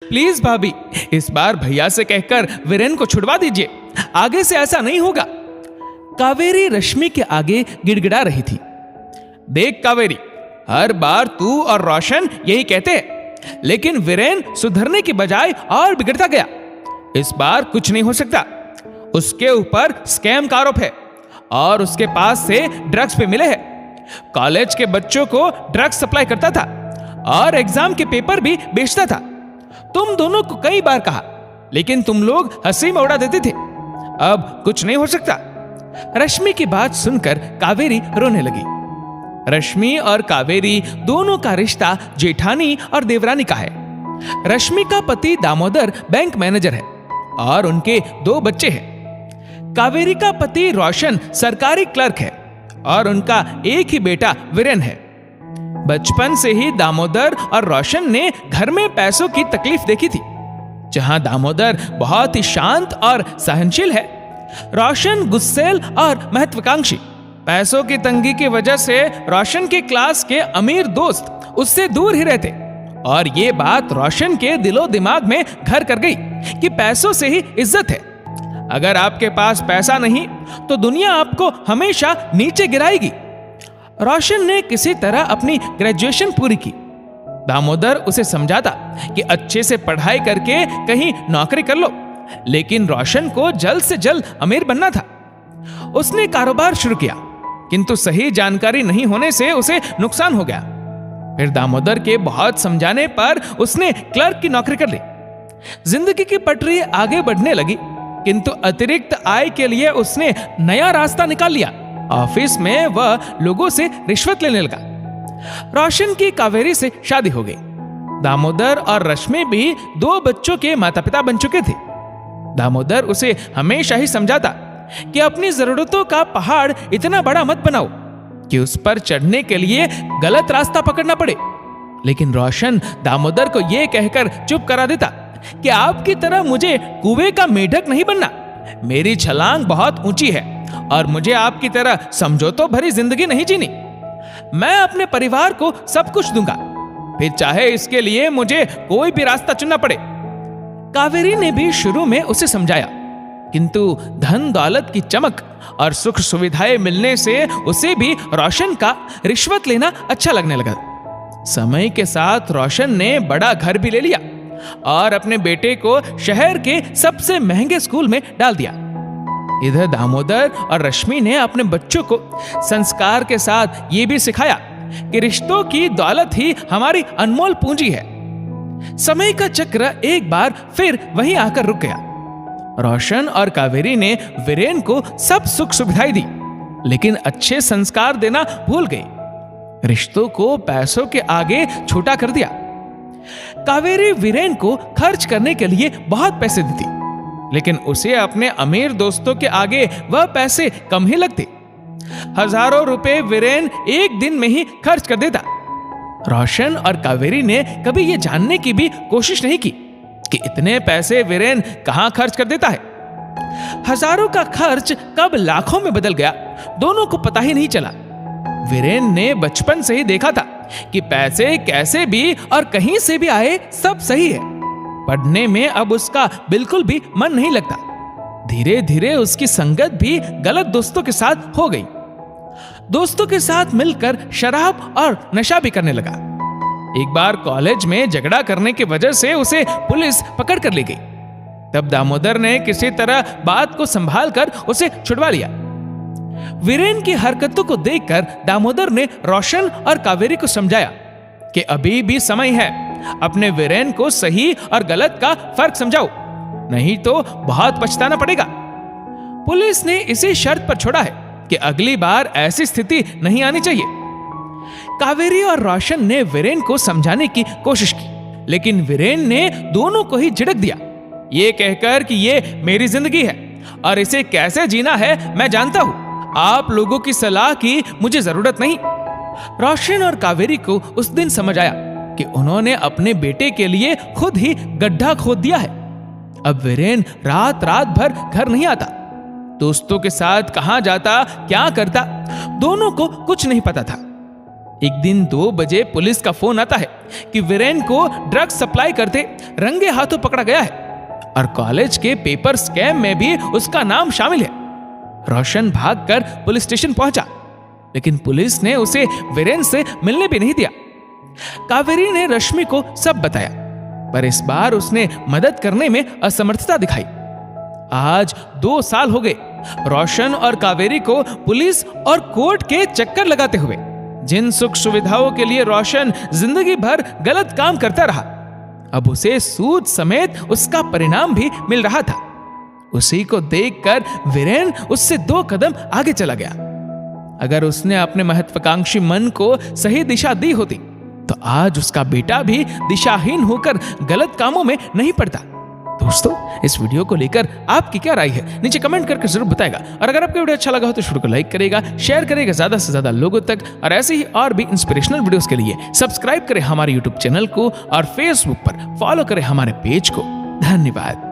Please भाभी, इस बार भैया से कहकर वीरेन को छुड़वा दीजिए, आगे से ऐसा नहीं होगा। कावेरी रश्मि के आगे गिड़गिड़ा रही थी। देख कावेरी, हर बार तू और रोशन यही कहते हैं, लेकिन वीरेन सुधरने की बजाय और बिगड़ता गया। इस बार कुछ नहीं हो सकता। उसके ऊपर स्कैम का आरोप है और उसके पास से ड्रग्स पे मिले हैं। कॉलेज के बच्चों को ड्रग्स सप्लाई करता था और एग्जाम के पेपर भी बेचता था। तुम दोनों को कई बार कहा, लेकिन तुम लोग हंसी में उड़ा देते थे। अब कुछ नहीं हो सकता। रश्मि की बात सुनकर कावेरी रोने लगी। रश्मि और कावेरी दोनों का रिश्ता जेठानी और देवरानी का है। रश्मि का पति दामोदर बैंक मैनेजर है और उनके 2 बच्चे हैं। कावेरी का पति रोशन सरकारी क्लर्क है और उनका एक ही बेटा वीरेन है। बचपन से ही दामोदर और रोशन ने घर में पैसों की तकलीफ देखी थी। जहां दामोदर बहुत ही शांत और सहनशील है, रोशन गुस्सैल और महत्वाकांक्षी। पैसों की तंगी की वजह से रोशन के क्लास के अमीर दोस्त उससे दूर ही रहते और ये बात रोशन के दिलो दिमाग में घर कर गई कि पैसों से ही इज्जत है। अगर आपके पास पैसा नहीं तो दुनिया आपको हमेशा नीचे गिराएगी। रोशन ने किसी तरह अपनी ग्रेजुएशन पूरी की। दामोदर उसे समझाता कि अच्छे से पढ़ाई करके कहीं नौकरी कर लो, लेकिन रोशन को जल्द से जल्द अमीर बनना था। उसने कारोबार शुरू किया, किंतु सही जानकारी नहीं होने से उसे नुकसान हो गया। फिर दामोदर के बहुत समझाने पर उसने क्लर्क की नौकरी कर ली। जिंदगी की पटरी आगे बढ़ने लगी, किंतु अतिरिक्त आय के लिए उसने नया रास्ता निकाल लिया। ऑफिस में वह लोगों से रिश्वत लेने लगा। रोशन की कावेरी से शादी हो गई। दामोदर और रश्मि भी 2 बच्चों के माता पिता बन चुके थे। दामोदर उसे हमेशा ही समझाता कि अपनी जरूरतों का पहाड़ इतना बड़ा मत बनाओ कि उस पर चढ़ने के लिए गलत रास्ता पकड़ना पड़े। लेकिन रोशन दामोदर को यह कहकर चुप करा देता कि आपकी तरह मुझे कुएं का मेढक नहीं बनना। मेरी छलांग बहुत ऊंची है और मुझे आपकी तरह समझौतों भरी जिंदगी नहीं जीनी। मैं अपने परिवार को सब कुछ दूंगा, फिर चाहे इसके लिए मुझे कोई भी रास्ता चुनना पड़े। कावेरी ने भी शुरू में उसे समझाया, किंतु धन दौलत की चमक और सुख सुविधाएं मिलने से उसे भी रोशन का रिश्वत लेना अच्छा लगने लगा। समय के साथ रोशन ने बड़ा घर भी ले लिया और अपने बेटे को शहर के सबसे महंगे स्कूल में डाल दिया। इधर दामोदर और रश्मि ने अपने बच्चों को संस्कार के साथ ये भी सिखाया कि रिश्तों की दौलत ही हमारी अनमोल पूंजी है। समय का चक्र एक बार फिर वहीं आकर रुक गया। रोशन और कावेरी ने वीरेन को सब सुख सुविधाएं दी, लेकिन अच्छे संस्कार देना भूल गए। रिश्तों को पैसों के आगे छोटा कर दिया। कावेरी वीरेन को खर्च करने के लिए बहुत पैसे देती, लेकिन उसे अपने अमीर दोस्तों के आगे वह पैसे कम ही लगते। हजारों रुपए वीरेन एक दिन में ही खर्च कर देता। रोशन और कावेरी ने कभी यह जानने की भी कोशिश नहीं की कि इतने पैसे वीरेन कहां खर्च कर देता है। हजारों का खर्च कब लाखों में बदल गया, दोनों को पता ही नहीं चला। वीरेन ने बचपन से ही देखा था कि पैसे कैसे भी और कहीं से भी आए सब सही है। पढ़ने में अब उसका बिल्कुल भी मन नहीं लगता। धीरे धीरे उसकी संगत भी गलत दोस्तों के साथ हो गई। दोस्तों के साथ मिलकर शराब और नशा भी करने लगा। एक बार कॉलेज में झगड़ा करने की वजह से उसे पुलिस पकड़ कर ले गई। तब दामोदर ने किसी तरह बात को संभाल कर उसे छुड़वा लिया। वीरेन की हरकतों को देखकर दामोदर ने रोशन और कावेरी को समझाया कि अभी भी समय है, अपने वीरेन को सही और गलत का फर्क समझाओ, नहीं तो बहुत पछताना पड़ेगा। पुलिस ने इसी शर्त पर छोड़ा है कि अगली बार ऐसी स्थिति नहीं आनी चाहिए। कावेरी और रोशन ने वीरेन को समझाने की कोशिश की, लेकिन वीरेन ने दोनों को ही झिड़क दिया, ये कहकर कि ये मेरी जिंदगी है और इसे कैसे जीना है मैं जानता हूं, आप लोगों की सलाह की मुझे जरूरत नहीं। रोशन और कावेरी को उस दिन समझ आया कि उन्होंने अपने बेटे के लिए खुद ही गड्ढा खोद दिया है। अब वीरेन रात रात भर घर नहीं आता, दोस्तों के साथ कहां जाता, क्या करता, दोनों को कुछ नहीं पता था। एक दिन 2 बजे पुलिस का फोन आता है कि वीरेन को ड्रग्स सप्लाई करते रंगे हाथों पकड़ा गया है और कॉलेज के पेपर स्कैम में भी उसका नाम शामिल है। रोशन भागकर पुलिस स्टेशन पहुंचा, लेकिन पुलिस ने उसे वीरेन से मिलने भी नहीं दिया। कावेरी ने रश्मि को सब बताया, पर इस बार उसने मदद करने में असमर्थता दिखाई। आज 2 साल हो गए रोशन और कावेरी को पुलिस और कोर्ट के चक्कर लगाते हुए। जिन सुख सुविधाओं के लिए रोशन जिंदगी भर गलत काम करता रहा, अब उसे सूद समेत उसका परिणाम भी मिल रहा था। उसी को देखकर वीरेन उससे 2 कदम आगे चला गया। अगर उसने अपने महत्वाकांक्षी मन को सही दिशा दी होती तो आज उसका बेटा भी दिशाहीन होकर गलत कामों में नहीं पड़ता। दोस्तों, इस वीडियो को लेकर आपकी क्या राय है नीचे कमेंट करके जरूर बताएगा। और अगर आपको वीडियो अच्छा लगा हो तो वीडियो को लाइक करेगा, शेयर करेगा ज्यादा से ज्यादा लोगों तक। और ऐसे ही और भी इंस्पिरेशनल वीडियोस के लिए सब्सक्राइब करें हमारे यूट्यूब चैनल को और फेसबुक पर फॉलो करें हमारे पेज को। धन्यवाद।